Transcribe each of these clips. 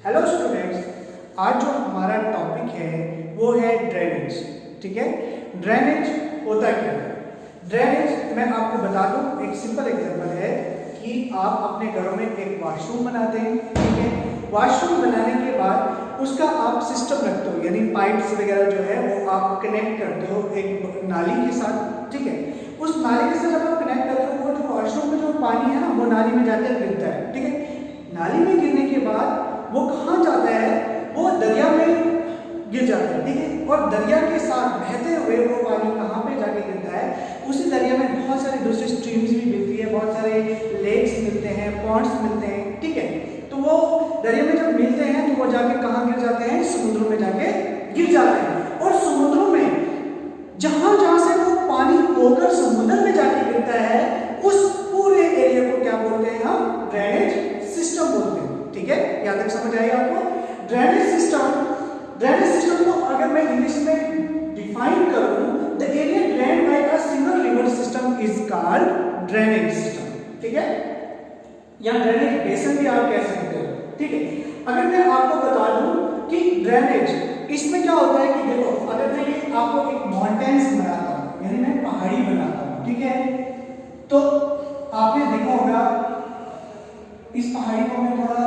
Hello students, आज जो हमारा टॉपिक है वो है ड्रेनेज। ठीक है, ड्रेनेज होता क्या है? ड्रेनेज मैं आपको बता दूं, एक सिंपल एग्जांपल है कि आप अपने घरों में एक वॉशरूम बनाते हैं। ठीक है, वॉशरूम बनाने के बाद उसका आप सिस्टम रखते हो, यानी पाइप्स वगैरह जो है वो आप कनेक्ट करते हो एक नाली के साथ। ठीक है, उस नाली के साथ जब आप कनेक्ट करते हो वो जो वॉशरूम में जो पानी है ना वो नाली में जाकर गिरता है। ठीक है, नाली में गिरने के बाद वो कहाँ जाता है? वो दरिया में गिर जाता है। ठीक है, और दरिया के साथ बहते हुए वो पानी कहाँ पे जाके गिरता है? उसी दरिया में बहुत सारी दूसरी स्ट्रीम्स भी मिलती है, बहुत सारे लेक्स मिलते हैं, पॉन्ड्स मिलते हैं। ठीक है, तो वो दरिया में जब मिलते हैं तो वो जाके कहाँ गिर जाते हैं? समुद्रों में जाके गिर जाते हैं। और समुद्रों में जहां जहां से वो पानी होकर समुद्र में जाके गिरता है उस पूरे एरिया को क्या बोलते हैं? हम ड्रेनेज सिस्टम बोलते हैं। ठीक है, यहां तक समझ आई आपको? ड्रेनेज सिस्टम को अगर मैं इंग्लिश में डिफाइन करूं, the area drained by a single river system is called drainage system. ठीक है, या ड्रेनेज बेसिन भी आप कह सकते हो। ठीक है, अगर मैं आपको बता दूं कि ड्रेनेज इसमें क्या होता है कि देखो, अगर मैं ये आपको एक माउंटेन्स बनाता हूं, यानी मैं पहाड़ी बनाता हूं। ठीक है, तो आपने देखा होगा इस पहाड़ी को मैं थोड़ा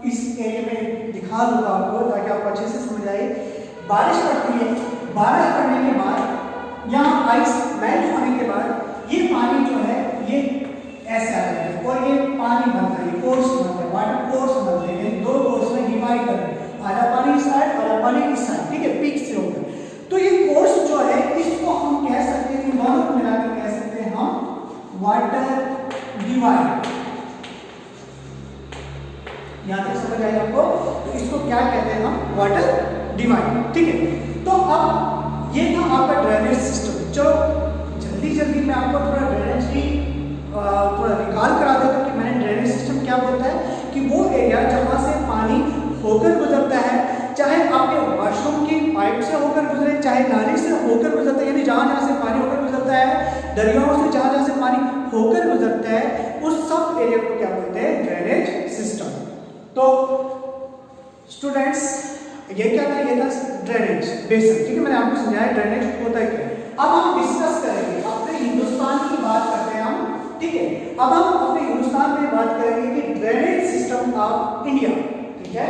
इस एरिया में दिखा दूंगा आपको ताकि आपको अच्छे से समझ आए। बारिश पड़ती है, बारिश पड़ने के बाद यहाँ आइस मेल्ट होने के बाद ये पानी जो है ये ऐसे आ जाता है और ये पानी बनता है, कोर्स बनता है, वाटर कोर्स बनते हैं, दो कोर्स में डिवाइड करते हैं, आधा पानी इस साइड आधा पानी इस साइड। ठीक है, पीक से होकर तो ये कोर्स जो है इसको हम कह सकते हैं, दोनों को मिलाकर कह सकते हैं हम वाटर डिवाइड। यहां तक समझ आई आपको? तो इसको क्या कहते हैं? हम वाटर डिवाइड। ठीक है, तो अब ये था आपका ड्रेनेज सिस्टम। चलो जल्दी मैं आपको थोड़ा ड्रेनेज की थोड़ा रिकॉल करा देता हूं कि मैंने ड्रेनेज सिस्टम क्या बोलता है कि वो एरिया जहां से पानी होकर गुजरता है, चाहे आपके वॉशरूम की पाइप से होकर गुजरे, चाहे नाली से होकर गुजरता है, यानी जहां से पानी होकर गुजरता है, दरियाओं से जहां से पानी होकर गुजरता है, उस सब एरिया को क्या बोलते हैं? Drainage system. तो स्टूडेंट्स ये क्या था? ये था ड्रेनेज बेसिन। ठीक है, मैंने आपको समझाया ड्रेनेज होता है क्या। अब हम डिस्कस करेंगे अपने हिंदुस्तान की बात करते हैं हम। ठीक है, अब हम अपने हिंदुस्तान में बात करेंगे कि ड्रेनेज सिस्टम ऑफ इंडिया। ठीक है,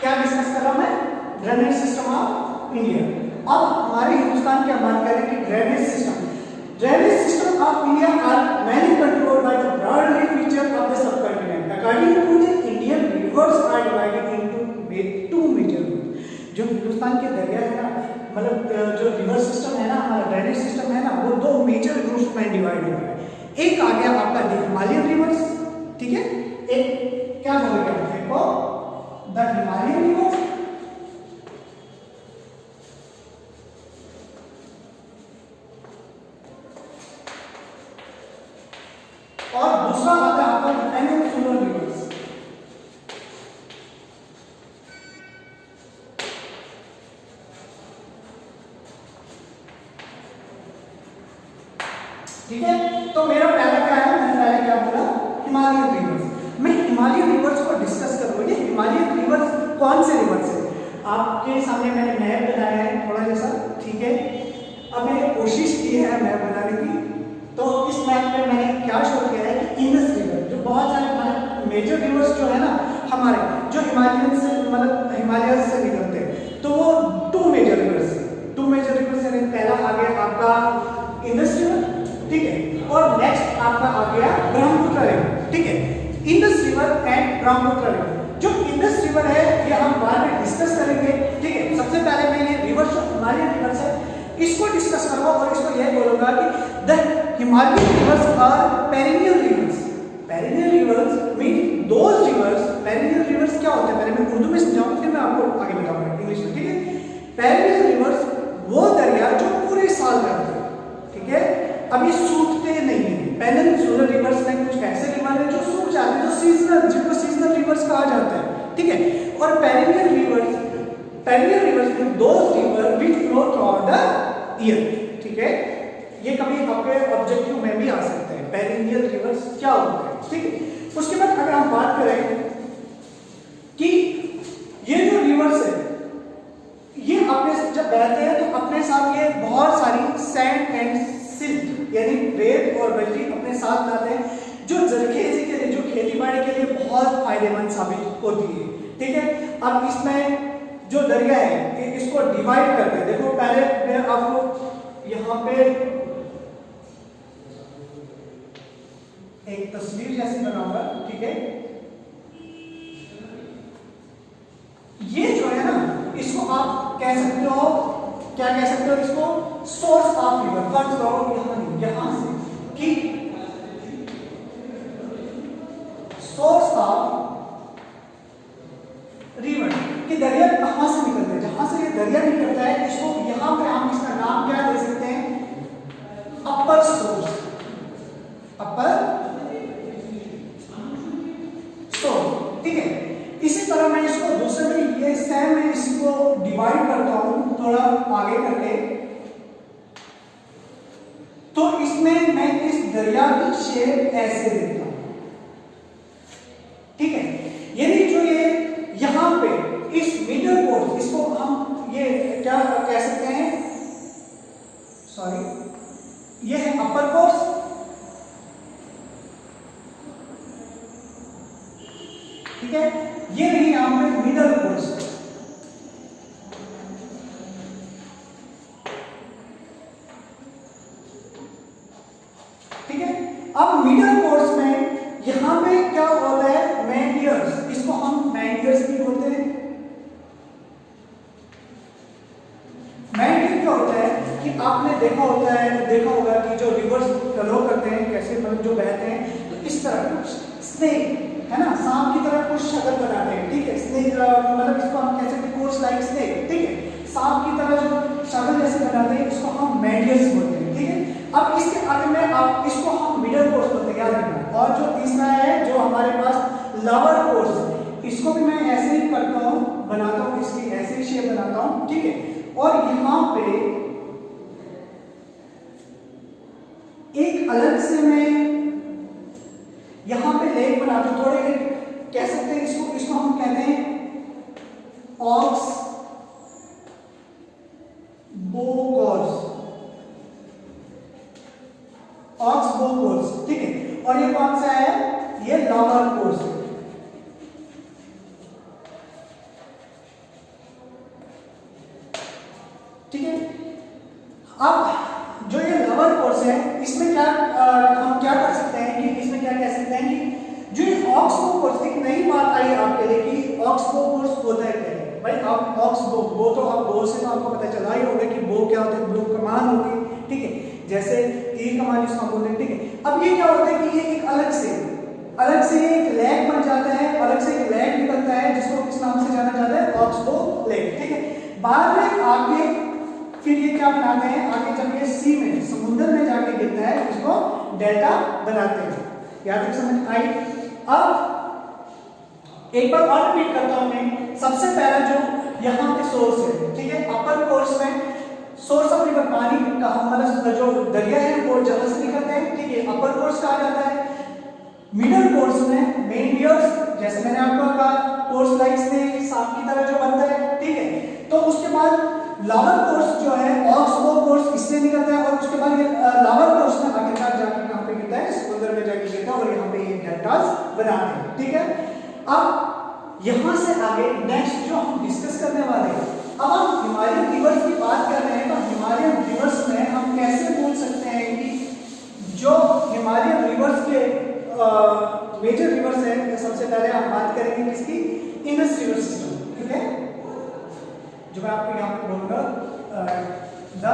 क्या डिस्कस कर रहा हूं मैं? Drainage system of India. अब हमारे हिंदुस्तान की बात करें कि drainage system of India are mainly controlled by the broadly feature of the subcontinent. According to the Indian rivers are divided into two major groups. जो हिंदुस्तान के दरिया है ना, मतलब जो रिवर सिस्टम है ना, हमारा ड्रेनेज सिस्टम है ना, वो दो मेजर ग्रुप्स में डिवाइड हुआ है। एक आ गया आपका हिमालयन रिवर्स। ठीक है, एक क्या बोलेंगे देखो, द हिमालयन रिवर्स, और दूसरा आता है आपका पेनिनसुलर रिवर्स। ठीक है, तो मेरा पहला क्या है? मैंने पहले क्या बोला? Himalayan reverse. मैं हिमालयन रिवर्स को डिस्कस करूंगा। ये हिमालयन रिवर्स कौन से रिवर्स है? आपके सामने मैंने मैप बनाया है थोड़ा जैसा। ठीक है, अब मैंने कोशिश की है मैप बनाने की, तो इस मैप में मैंने क्या शो किया है कि इंडस रिवर, जो बहुत सारे मेजर रिवर्स जो है ना हमारे, जो हिमालयन से मतलब हिमालय से निकलते हैं, तो वो टू मेजर रिवर्स है। पहला आ गया आपका इंडस रिवर। ठीक है, और नेक्स्ट आपका आ गया ब्रह्मपुत्र रिवर। ठीक है, Indus river and Brahmaputra river. जो इंडस रिवर है ये हम बाद में डिस्कस करेंगे। ठीक है, सबसे पहले मैं ये रिवर जो हिमालयन रिवर्स है इसको डिस्कस करूंगा और इसको यह बोलूंगा कि the Himalayan rivers are perennial rivers. Perennial rivers mean those rivers. Perennial rivers क्या होता है पहले मैं उर्दू में समझाऊंगा, फिर मैं आपको आगे बताऊंगा इंग्लिश में। ठीक है, पेरिनियल रिवर्स वो दरिया जो पूरे साल रहते हैं। ठीक है, अभी सूखते नहीं है। पेनिनसुलर रिवर्स में कुछ ऐसे रिवर है जो सूख जाते हैं, जो सीजनल, जिनको सीजनल रिवर्स कहा जाता है। ठीक है, और perennial rivers mean those river which flow through the year, ठीक है। ये कभी आपके ऑब्जेक्टिव में भी आ सकता है, पेरिनियल रिवर्स क्या होता है, ठीक है। उसके बाद अगर हम बात करें कि ये जो रिवर्स है ये अपने जब बहते हैं तो अपने साथ ये बहुत सारी सैंड एंड सिल्ट यानी रेत और बजरी अपने साथ लाते हैं, जो जरखेजी के लिए, जो खेती बाड़ी के लिए बहुत फायदेमंद साबित होती है, ठीक है। अब इसमें जो दरिया है इसको डिवाइड करते हैं। देखो पहले मैं आपको यहाँ पे एक तस्वीर जैसी बनाऊंगा, ठीक है। ये जो है ना इसको आप कह सकते हो, क्या कह सकते हो इसको, सोर्स ऑफ रिवर। फर्स्ट करो यहां से कि सोर्स ऑफ रिवर कि दरिया कहां से निकलता है, जहां से ये दरिया निकलता है इसको यहां पे हम इसका नाम क्या दे सकते हैं, अपर सोर्स, अपर सोर्स, ठीक है। इसी तरह मैं इसको दूसरे में ये सेम है, इसको डिवाइड करता हूं थोड़ा आगे करके, तो इसमें मैं इस दरिया की शेप ऐसे देता हूं, ठीक है। यानी जो ये यहां पे इस मिडल कोर्स, इसको हम ये क्या कह सकते हैं, सॉरी ये है अपर कोर्स, ठीक है। ये नहीं यहां पे मिडल कोर्स, ठीक है। अब मिडल कोर्स में यहां पे क्या होता है, मैंडियर्स, इसको हम मैंडियर्स भी बोलते हैं। मैंडियर क्या होता है कि आपने देखा होगा कि जो रिवर्स फ्लो करते हैं कैसे, मतलब जो बहते हैं तो इस तरह कुछ स्नेक है ना, सांप की तरह कुछ शक्ल बनाते हैं, ठीक है। स्नेक मतलब इसको हम कह सकते हैं कोर्स लाइक स्नेक, ठीक है। सांप की तरह जो शक्ल जैसे बनाते हैं इसको हम मैंडियर्स बोलते हैं, ठीक है। अब इसके आगे में आप इसको हम मिडल कोर्स बोलते हैं, याद रखना। और जो तीसरा है जो हमारे पास लोअर कोर्स, इसको भी मैं ऐसे ही करता हूं, बनाता हूं, इसकी ऐसे ही शेप बनाता हूं, ठीक है। और यहां पे एक अलग से मैं यहां पे लेक बनाता हूं, थोड़े कह सकते हैं इसको हम कहते हैं ऑक्स बो कोर्स, ऑक्स बो कोर्स, ठीक है। और ये कौन सा है, ये लोअर कोर्स है, ठीक है। अब जो ये लोअर कोर्स है इसमें क्या हम क्या कर सकते हैं कि इसमें क्या कह सकते हैं कि जो ये ऑक्सबो कोर्स, एक नई बात आई आपके लिए कि ऑक्सबो कोर्स होता है क्या है। भाई आप ऑक्सबो, बो तो आप बो से तो आपको पता चला ही होगा कि बो क्या होता है, बो कमान होती है, ठीक है। जैसे तीर कमान जिसको हम बोलते हैं, ठीक है। अब ये क्या होता है कि ये एक अलग से ये एक लेग बन जाता है, अलग से एक लेग निकलता है जिसको किस नाम से जाना जाता है, ऑक्सबो लेग, ठीक है। बाद में आगे फिर ये क्या बनाते हैं, आगे जब ये सी में समुद्र में जाके गिरता है इसको डेल्टा बनाते हैं, याद तक समझ आई। अब एक बार और रिपीट करता हूं मैं, सबसे पहला जो यहां पे सोर्स है, ठीक है। अपर कोर्स में सोर्स ऑफ रिवर पानी का मतलब जो दरिया है वो जहां से निकलते हैं, ठीक है, अपर कोर्स कहा जाता है। मिडल कोर्स में मैंडियर्स, जैसे मैंने आपको कहा कोर्स लाइक स्नेक, सांप की तरह जो बनता है, ठीक है। तो उसके बाद लोअर कोर्स जो है ऑक्सबो कोर्स, इससे निकलता है। और उसके बाद ये लोअर कोर्स में आखिरकार जाके कहां पे गिरता है, समुद्र में जाके गिरता है और यहां पे ये डेल्टास बनाते हैं, ठीक है। अब यहां से आगे नेक्स्ट जो हम डिस्कस करने वाले हैं, अब हम हिमालयन रिवर्स की बात कर रहे हैं, तो हिमालयन रिवर्स में हम कैसे बोल सकते हैं कि जो हिमालयन रिवर्स के मेजर रिवर्स है, सबसे पहले हम बात करेंगे किसकी, इंडस रिवर सिस्टम, ठीक है। जो मैं आपको यहां पे बोलूंगा द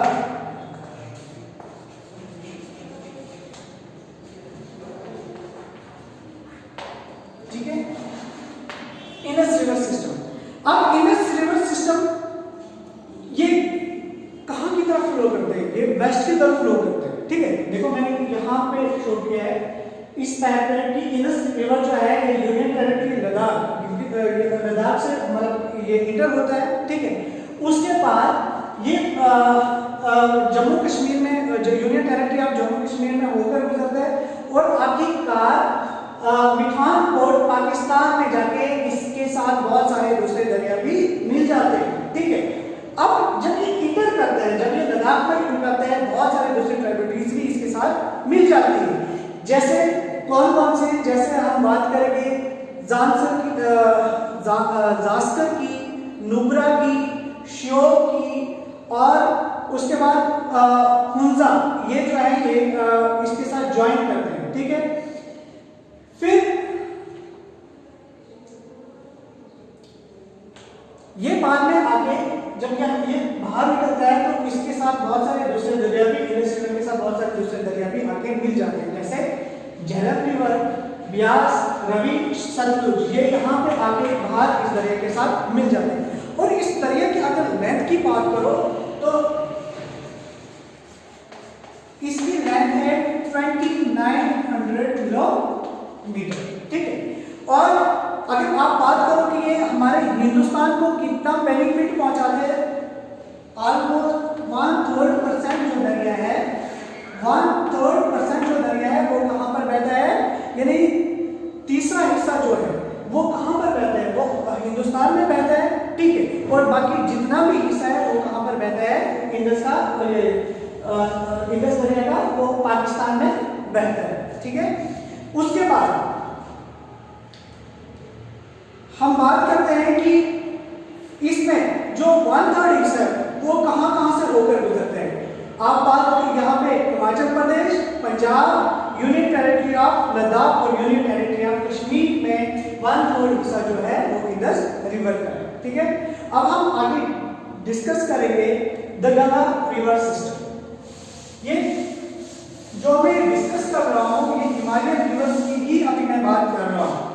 ठीक है, इंडस रिवर सिस्टम। अब इंडस रिवर सिस्टम ये कहां की तरफ फ्लो करते हैं, ये वेस्ट की तरफ फ्लो करते हैं, ठीक है। देखो मैंने यहां पे शो किया है इस पैर पे कि इंडस रिवर जो है ये यूनियन टेरिटरी लद्दाख, गिलगित लद्दाख से मतलब ये इंटर होता है, ठीक है। उसके बाद ये जम्मू कश्मीर में, जो union territory of Jammu Kashmir में होकर गुजरता है और आखिरकार मिठानकोट पाकिस्तान में जाके इसके साथ बहुत सारे दूसरे दरिया भी मिल जाते हैं, ठीक है। अब जब ये इंटर करता है, जब ये लद्दाख में इंटर करता है, बहुत सारे दूसरे ट्राइब्यूटरीज भी इसके साथ मिल जाती है। जैसे कौन कौन से, जैसे हम बात करेंगे जास्कर की, नुब्रा की, श्योक की, और उसके बाद हुंजा, ये जो है ये इसके साथ ज्वाइन करते हैं, ठीक है। फिर ये बाद में आगे जब ये बाहर निकलता है तो इसके साथ बहुत सारे दूसरे दरिया भी, इंडस रिवर के साथ बहुत सारे दूसरे दरिया भी आके मिल जाते हैं, जैसे झेलम रिवर, ब्यास, रवि, सतलुज, ये यहाँ पे आके बाहर इस दरिया के साथ मिल जाते हैं। और इस दरिया की अगर लेंथ की बात करो तो इसकी लेंथ है 2900 किलोमीटर, ठीक है। और अगर आप बात करो कि ये हमारे हिंदुस्तान को कितना बेनिफिट पहुंचाते हैं, ऑलमोस्ट 1/3% जो दरिया है, 1/3% जो दरिया है वो कहाँ पर बहता है, यानी तीसरा हिस्सा जो है वो कहाँ पर बहता है, वो हिंदुस्तान में बहता है, ठीक है। और बाकी जितना भी हिस्सा है वो कहाँ पर बहता है, इंडस दरिया का, वो पाकिस्तान में बहता है, ठीक है। उसके बाद हम बात करते हैं कि इसमें जो 1/3 हिस्सा है वो कहां से होकर गुजरते हैं। आप बात करें यहाँ पे Himachal Pradesh, Punjab, union territory of Ladakh और यूनियन टेरिटरी ऑफ कश्मीर में 1/3 हिस्सा जो है वो इंडस रिवर का है, ठीक है। अब हम आगे डिस्कस करेंगे द गंगा रिवर सिस्टम। ये जो मैं डिस्कस कर रहा हूँ ये हिमालयन रिवर्स की ही अभी मैं बात कर रहा हूँ।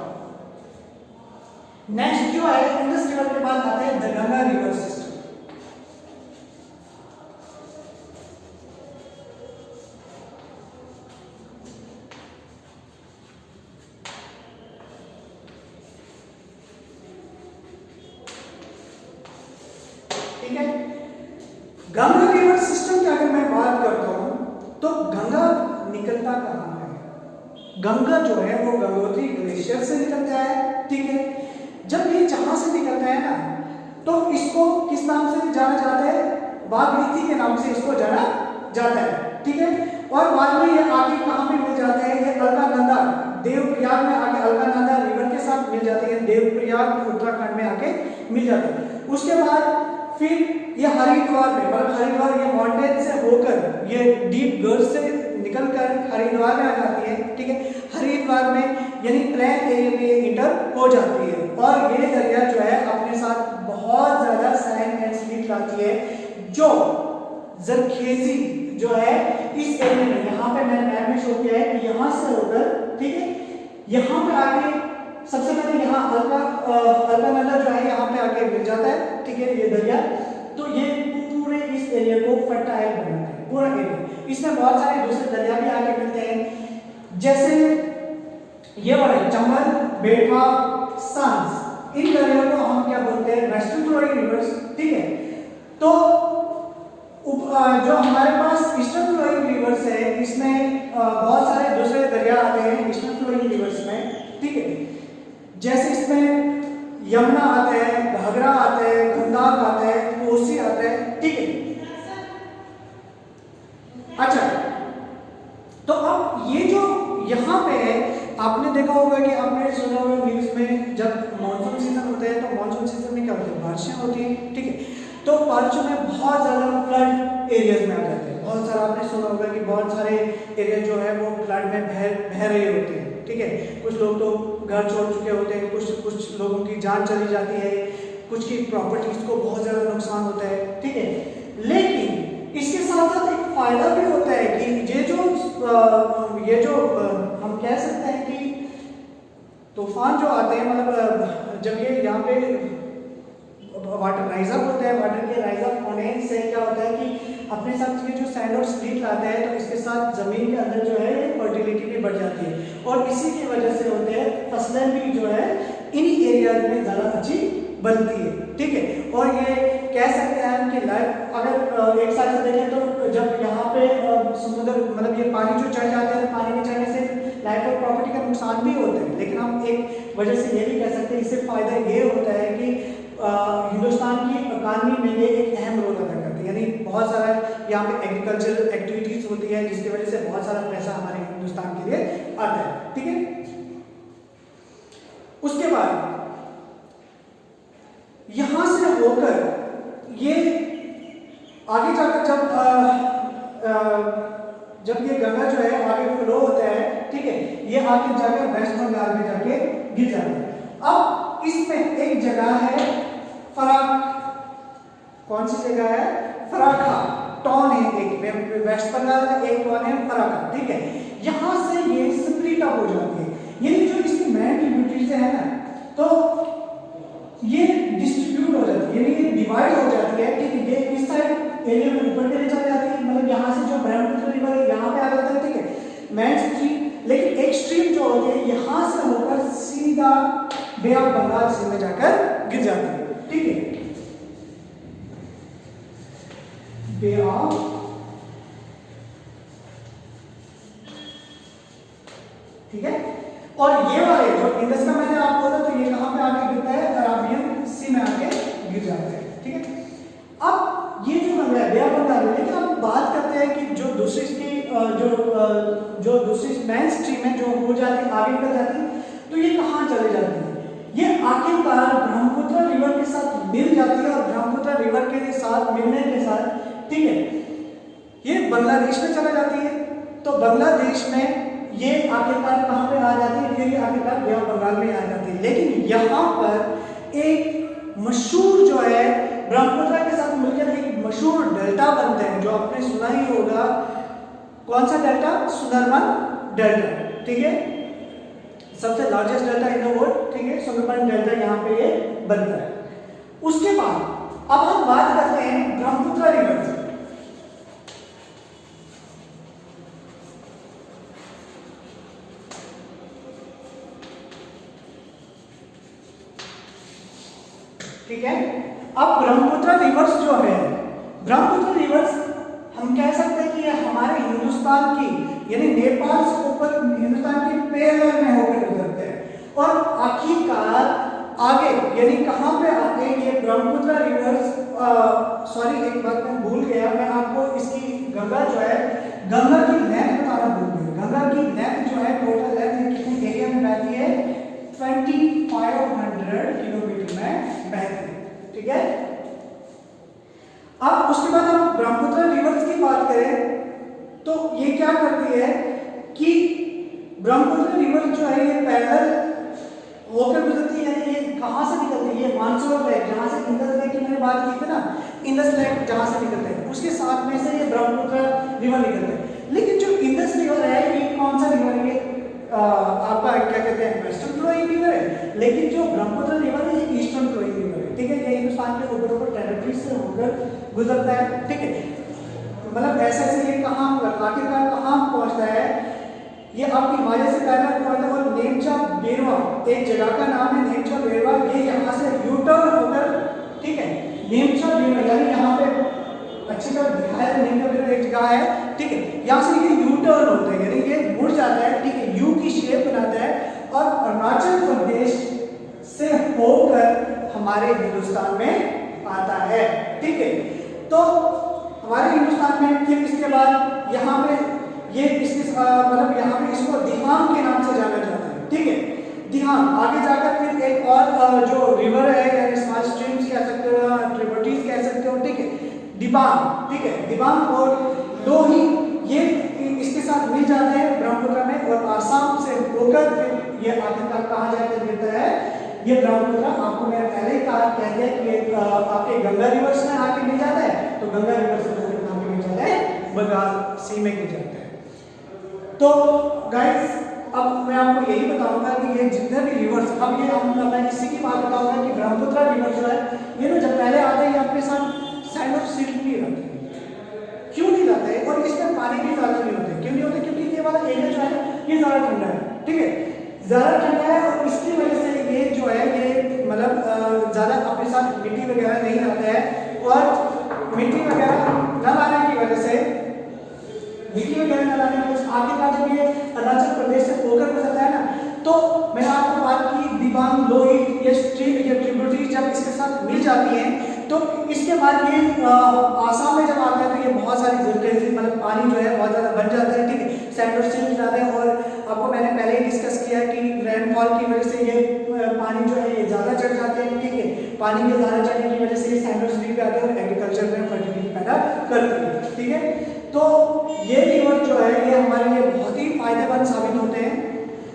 नेक्स्ट जो है इंडस रिवर के बाद आता है द गंगा रिवर सिस्टम। ठीक है, गंगा रिवर सिस्टम की अगर मैं बात करता हूं तो गंगा निकलता कहां है? गंगा जो है वो गंगोत्री ग्लेशियर से निकलता है, ठीक है। जब ये जहां से निकलता है ना तो इसको किस नाम से जाना जाता है? भागीरथी के नाम से इसको जाना जाता है, ठीक है। और बाद में ये आगे कहां पे मिल जाता है? ये अलकानंदा, देवप्रयाग में आके अलकानंदा रिवर के साथ मिल जाते हैं, देवप्रयाग उत्तराखंड में आके मिल जाते हैं। उसके बाद फिर ये हरिद्वार में, मतलब हरिद्वार ये माउंटेन से होकर ये डीप गर्स से निकलकर हरिद्वार में आ जाती है, ठीक है। हरिद्वार में यानी प्लेन एरिया में इंटर हो जाती है और ये दरिया जो है अपने साथ बहुत ज्यादा सैंड एंड स्लीट लाती है, जो जरखेजी जो है इस एरिया में, यहाँ पे मैंने मैप में शो किया है, यहाँ से होकर, ठीक है, यहाँ पे आके सबसे पहले यहाँ अलकानंदा जो है यहाँ पे आके मिल जाता है, ठीक है, ये दरिया। तो ये पूरे इस एरिया को फर्टाइल बनाता है, पूरा एरिया। इसमें बहुत सारे दूसरे दरिया भी आके मिलते हैं, जैसे ये वाले चंबल, बेटवा, सांस, इन दरियाओं को हम क्या बोलते हैं? वेस्टर्न फ्लोइंग रिवर्स, ठीक है। तो जो हमारे पास ईस्टर्न फ्लोइंग रिवर्स है, इसमें बहुत सारे दूसरे दरिया आते हैं ईस्टर्न फ्लोइंग रिवर्स में, ठीक है। जैसे इसमें यमुना आते हैं, घाघरा आते हैं, गंडक आते हैं, कोसी आते हैं, ठीक है। अच्छा, तो अब ये जो यहाँ पे है, आपने देखा होगा कि आपने सुना होगा न्यूज में, जब मॉनसून सीजन होता है तो मॉनसून सीजन में क्या होता है? बारिशें होती हैं, ठीक है। तो बारिशों में बहुत ज्यादा फ्लड एरियाज में आ जाते हैं। बहुत सारा आपने सुना होगा कि बहुत सारे एरिया जो है वो फ्लड में बह रहे होते हैं, ठीक है। कुछ लोग तो घर छोड़ चुके होते हैं, कुछ लोगों की जान चली जाती है, कुछ की प्रॉपर्टीज को बहुत ज्यादा नुकसान होता है, ठीक है। लेकिन इसके साथ साथ एक फायदा भी होता है कि ये जो हम कह सकते हैं कि तूफान जो आते हैं, मतलब जब ये यहाँ पे वाटर राइज अप होता है, वाटर के राइज अप होने से क्या होता है कि अपने साथ ये जो सैंड और स्लीट लाते हैं, तो इसके साथ जमीन के अंदर जो है फर्टिलिटी भी बढ़ जाती है और इसी की वजह से होते हैं फसलें भी जो है इन्हीं एरियाज में ज़्यादा अच्छी बनती है, ठीक है। और ये कह सकते हैं कि लाइफ अगर एक साइड से देखें तो जब यहाँ पे समुद्र मतलब ये पानी जो चढ़ जाता है, पानी में चढ़ने से लाइफ और प्रॉपर्टी का नुकसान भी होता है, लेकिन हम एक वजह से ये भी कह सकते हैं इससे फ़ायदा ये होता है कि हिंदुस्तान की इकॉनमी में ये एक अहम रोल अदा करती है, यानी बहुत सारा यहाँ पे एग्रीकल्चरल एक्टिविटीज़ होती है जिसकी वजह से बहुत सारा पैसा हमारे हिंदुस्तान के लिए आता है, ठीक है। उसके बाद यहां से होकर ये आगे जाकर जब ये गंगा जो है आगे फ्लो होता है, ठीक है, ये आगे जाकर वेस्ट बंगाल में जाके गिर जाता है। अब इसमें एक जगह है फराक, कौन सी जगह है? फराका टाउन है, एक वेस्ट बंगाल में एक टाउन है फराका, ठीक है। यहां से ये स्प्लिट अप हो जाती है, यानी जो इसकी मेन ट्रिब्यूटरीज है ना, तो ये डिस्ट्रीब्यूट हो जाती है, यानी ये डिवाइड हो जाती है, ठीक है। ये इस साइड एरिया में ऊपर के लिए चली जाती है, मतलब यहाँ से जो ब्रह्मपुत्र रिवर है यहाँ पे आ जाता है, ठीक है, मेन स्ट्रीम। लेकिन एक स्ट्रीम जो होती है यहाँ से होकर सीधा बे ऑफ बंगाल सी में जाकर गिर जाती है, ठीक है, बे ऑफ, ठीक है। और ये वाले जो इंडस का मैंने आपको बोला, तो ये कहां पे आके गिरता है? अराबियन सी में आके गिर जाता है, ठीक है। अब ये जो बंगाल है बे ऑफ बंगाल, लेकिन हम बात करते हैं कि जो दूसरी इसकी जो दूसरी मेन स्ट्रीम है जो हो जाती है आगे निकल जाती है, तो ये कहां चले जाती है? ये आखिरकार ब्रह्मपुत्र रिवर के साथ मिल जाती है, और ब्रह्मपुत्र रिवर के साथ मिलने के साथ, ठीक है, ये बांग्लादेश में चला जाती है। तो बांग्लादेश में ये आखिरकार कहां पे आ जाती है? फिर ये आखिरकार बे ऑफ बंगाल में आ जाती है। लेकिन यहाँ पर एक मशहूर जो है ब्रह्मपुत्र के साथ मिलकर एक मशहूर डेल्टा बनते हैं, जो आपने सुना ही होगा। कौन सा डेल्टा? सुंदरबन डेल्टा, ठीक है, सबसे largest delta in the world, ठीक है, सुंदरबन डेल्टा यहाँ पे ये बनता है। उसके बाद अब हम बात करते हैं ब्रह्मपुत्र रिवर से। ठीक है, अब ब्रह्मपुत्र रिवर्स जो है, ब्रह्मपुत्र रिवर्स हम कह सकते हैं कि ये हमारे हिंदुस्तान की, यानी नेपाल से ऊपर हिंदुस्तान की पैरेलल में होकर गुजरते हैं, और आखिरकार आगे यानी कहां पे आते हैं ये ब्रह्मपुत्र रिवर्स? सॉरी, एक बात मैं भूल गया, मैं आपको इसकी गंगा जो है, गंगा की लेंथ बताना भूल गया। गंगा की लेंथ जो है, टोटल लेंथ कितने एरिया में बहती है? 2500 किलोमीटर में बहती है, ठीक है। अब उसके बाद हम ब्रह्मपुत्र रिवर्स की बात करें तो ये क्या करती है कि ब्रह्मपुत्र रिवर जो है ये पैरेलल होकर गुजरती है, ये कहां से निकलती है? ये मानसरोवर लेक, जहां से इंडस लेक की मैंने बात की थी ना, इंडस लेक जहां से निकलता है, उसके साथ में से ये ब्रह्मपुत्र रिवर निकलता है। लेकिन जो इंडस रिवर है ये कौन सा रिवर है? आपका क्या कहते हैं, वेस्टर्न फ्लोइंग रिवर है। लेकिन जो ब्रह्मपुत्र रिवर है ये ईस्टर्न फ्लोइंग रिवर है, ठीक है, ये हिंदुस्तान के ऊपर टेरिटरी से होकर गुजरता है, ठीक है। मतलब ऐसे से ये कहां आखिरकार कहां पहुंचता है? ये आपकी हिमालय से पैरेलल पहुंचता है, और नेमचा बेरवा एक जगह का नाम है, नेमचा बेरवा, ये यहाँ से यू टर्न होकर, ठीक है, नेमचा बेरवा यानी यहाँ पे अच्छी तरह दिखाया है, नेमचा बेरवा एक जगह है, ठीक है, यहाँ से ये यू टर्न होता है, यानी ये मुड़ जाता है, ठीक है, यू की शेप बनाता है, और अरुणाचल प्रदेश से होकर हमारे हिंदुस्तान में आता है, ठीक है। तो हमारे हिंदुस्तान में फिर इसके बाद यहाँ पे ये इसके मतलब यहाँ पे इसको दिहांग के नाम से जाना जाता है, ठीक है, दिहांग। आगे जाकर फिर एक और जो रिवर है या स्मॉल स्ट्रीम्स कह सकते हो, ट्रिब्यूटरीज कह सकते हो, ठीक है, दिबांग, ठीक है, दिबांग और लोही, ये इसके साथ मिल जाते हैं ब्रह्मपुत्र में, और आसाम से होकर फिर ये आखिरकार कहाँ जाकर गिरता है? ये ब्रह्मपुत्र, आपको मैंने पहले ही कहा, कहते हैं कि आपके गंगा रिवर्स में आके मिल जाता है, तो गंगा रिवर्स में कहाँ पे मिल जाता है? बंगाल सी में गिर जाता है। तो गाइस अब मैं आपको यही बताऊंगा कि ये जितने भी रिवर्स, अब ये मैं इसी की बात बताऊंगा कि ब्रह्मपुत्र रिवर जो है ये ना जब पहले आते हैं अपने साथ सैंड ऑफ सिल्क नहीं रहते। क्यों नहीं रहते? और इसमें पानी भी ज्यादा नहीं होते। क्यों नहीं होते? क्योंकि ये वाला एरिया जो है ये ज्यादा ठंडा है, ठीक है, ज्यादा ठंडा है, और इसकी वजह से ये जो है ज़्यादा अपने साथ मिट्टी वगैरह नहीं लाते हैं, और मिट्टी वगैरह न लाने की वजह से आगे का जब ये अरुणाचल प्रदेश से होकर गुजरता है ना, तो मैंने आपको बात की दिबांग, लोहित, ये ट्रिब्यूटरी जब इसके साथ मिल जाती हैं, तो इसके बाद ये आसाम में जब आता है तो ये बहुत सारी मतलब पानी जो है बहुत ज़्यादा बन जाता है, ठीक है, सैंड स्ट्रीम जाते हैं। और आपको मैंने पहले ही डिस्कस किया कि रेनफॉल की वजह से ये पानी जो है ये ज़्यादा चढ़ जाते हैं, ठीक है, पानी के ज़्यादा चढ़ने की वजह से ये सैंड स्ट्रीम पे आते हैं और एग्रीकल्चर में फर्टिलिटी पैदा करते हैं, ठीक है। तो ये रिवर जो है ये हमारे लिए बहुत ही फायदेमंद साबित होते हैं,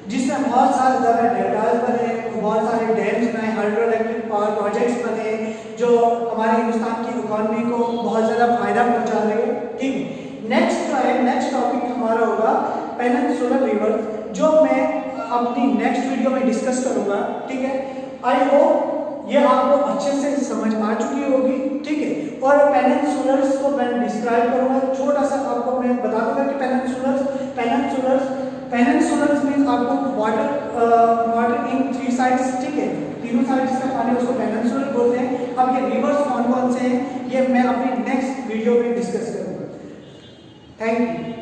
जिसमें बहुत सारे ज़्यादा डेल्टास बने, बहुत सारे डैम्स बने, हाइड्रो इलेक्ट्रिक पावर प्रोजेक्ट्स बने, जो हमारे हिंदुस्तान की इकोनॉमी को बहुत ज़्यादा फायदा पहुंचा रहे हैं, ठीक है। नेक्स्ट टॉपिक हमारा होगा पेनिनसुलर रिवर, जो मैं अपनी नेक्स्ट वीडियो में डिस्कस करूंगा, ठीक है। आई होप ये आपको अच्छे से समझ आ चुकी होगी, ठीक है। और पेनिनसुलर्स को मैं डिस्क्राइब करूंगा, छोटा सा आपको मैं बता दूंगा कि पेनिनसुलर्स मींस आपको वाटर इन थ्री साइड्स, ठीक है, तीनों साइड जिसका पानी उसको पेनिनसुलर बोलते हैं। अब ये रिवर्स कौन कौन से हैं ये मैं अपनी नेक्स्ट वीडियो में डिस्कस करूंगा। Thank you.